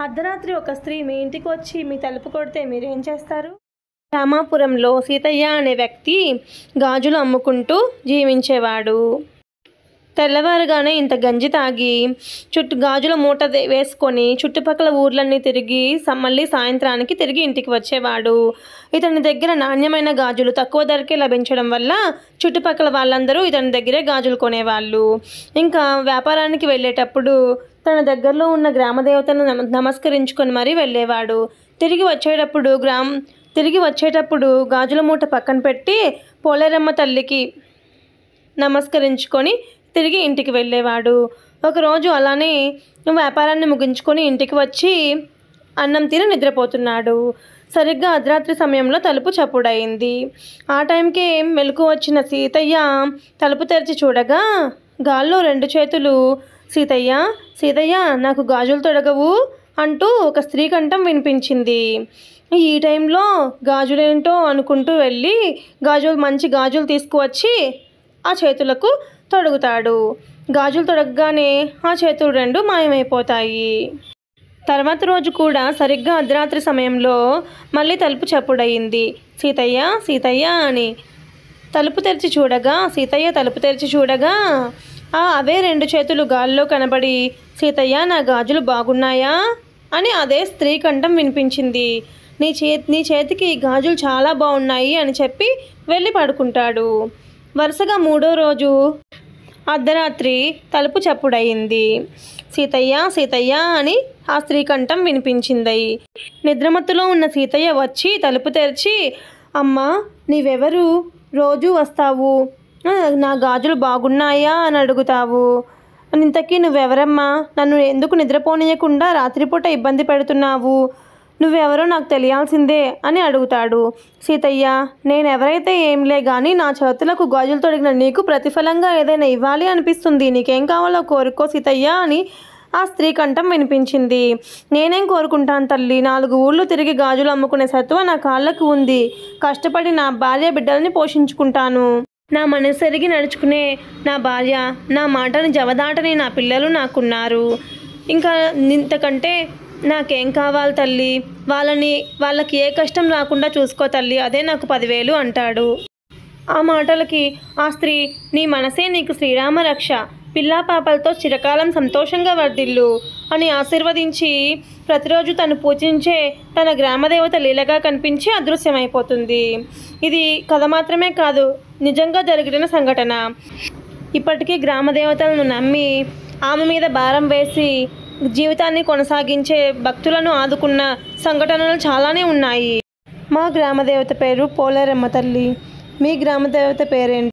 అర్ధరాత్రి ఒక స్త్రీ మీ ఇంటికి వచ్చి మీ తలుపు కొడితే మీరేం చేస్తారు? రామాపురంలో సీతయ్య అనే వ్యక్తి గాజులు అమ్ముకుంటూ జీవించేవాడు. తెల్లవారుగానే ఇంత గంజి తాగి గాజుల మూట వేసుకొని చుట్టుపక్కల ఊర్లన్నీ తిరిగి మళ్ళీ సాయంత్రానికి తిరిగి ఇంటికి వచ్చేవాడు. ఇతని దగ్గర నాణ్యమైన గాజులు తక్కువ ధరకే లభించడం వల్ల చుట్టుపక్కల వాళ్ళందరూ ఇతని దగ్గరే గాజులు కొనేవాళ్ళు. ఇంకా వ్యాపారానికి వెళ్ళేటప్పుడు తన దగ్గరలో ఉన్న గ్రామదేవతను నమస్కరించుకొని మరీ వెళ్ళేవాడు. తిరిగి వచ్చేటప్పుడు గాజుల మూట పక్కన పెట్టి పోలేరమ్మ తల్లికి నమస్కరించుకొని తిరిగి ఇంటికి వెళ్ళేవాడు. ఒకరోజు అలానే వ్యాపారాన్ని ముగించుకొని ఇంటికి వచ్చి అన్నం తిని నిద్రపోతున్నాడు. సరిగ్గా అర్ధరాత్రి సమయంలో తలుపు చప్పుడైంది. ఆ టైంకే మెలకు వచ్చిన సీతయ్య తలుపు తెరిచి చూడగా గాల్లో 2 చేతులు సీతయ్య సీతయ్య నాకు గాజులు తొడగవు అంటూ ఒక స్త్రీ కంఠం వినిపించింది. ఈ టైంలో గాజులేంటో అనుకుంటూ వెళ్ళి మంచి గాజులు తీసుకువచ్చి ఆ చేతులకు తొడుగుతాడు. గాజులు తొడగగానే ఆ చేతులు 2 మాయమైపోతాయి. తర్వాత రోజు కూడా సరిగ్గా అర్ధరాత్రి సమయంలో మళ్ళీ తలుపు చప్పుడయింది. సీతయ్య సీతయ్య అని తలుపు తెరిచి చూడగా అవే 2 చేతులు గాల్లో కనబడి సీతయ్య నా గాజులు బాగున్నాయా అని అదే స్త్రీ కంఠం వినిపించింది. నీ చేతికి గాజులు చాలా బాగున్నాయి అని చెప్పి వెళ్ళి పడుకుంటాడు. వరుసగా 3వ రోజు అర్ధరాత్రి తలుపు చప్పుడయింది. సీతయ్య సీతయ్య అని ఆ స్త్రీ కంఠం వినిపించింది. నిద్రమత్తులో ఉన్న సీతయ్య వచ్చి తలుపు తెరిచి అమ్మా నీవెవరు? రోజు వస్తావు, నా గాజులు బాగున్నాయా అని అడుగుతావు. ఇంతకీ నువ్వెవరమ్మా? నన్ను ఎందుకు నిద్రపోనీయకుండా రాత్రిపూట ఇబ్బంది పెడుతున్నావు? నువ్వెవరో నాకు తెలియాల్సిందే అని అడుగుతాడు. సీతయ్య నేనెవరైతే ఏంలే కానీ నా చేతులకు గాజులు తొడిగిన నీకు ప్రతిఫలంగా ఏదైనా ఇవ్వాలి అనిపిస్తుంది. నీకేం కావాలో కోరుకో సీతయ్య అని ఆ స్త్రీ కంఠం వినిపించింది. నేనేం కోరుకుంటాను తల్లి, 4 ఊళ్ళు తిరిగి గాజులు అమ్ముకునే సత్వ నా కాళ్ళకు ఉంది. కష్టపడి నా భార్య బిడ్డలని పోషించుకుంటాను. నా మనసెరిగి నడుచుకునే నా భార్య, నా మాటని జవదాటని నా పిల్లలు నాకున్నారు. ఇంకా ఇంతకంటే నాకేం కావాలి తల్లి? వాళ్ళకి ఏ కష్టం రాకుండా చూసుకో తల్లి, అదే నాకు 10,000 అంటాడు. ఆ మాటలకి ఆ స్త్రీ నీ మనసే నీకు శ్రీరామ రక్ష, పిల్లా పాపలతో చిరకాలం సంతోషంగా వర్ధిల్లు అని ఆశీర్వదించి ప్రతిరోజు తను పూజించే తన గ్రామదేవత లీలగా కనిపించి అదృశ్యమైపోతుంది. ఇది కథ మాత్రమే కాదు, నిజంగా జరిగిన సంఘటన. ఇప్పటికీ గ్రామదేవతలను నమ్మి ఆమె మీద భారం వేసి జీవితాన్ని కొనసాగించే భక్తులను ఆదుకున్న సంఘటనలు చాలానే ఉన్నాయి. మా గ్రామదేవత పేరు పోలేరమ్మ తల్లి. మీ గ్రామదేవత పేరేంటి?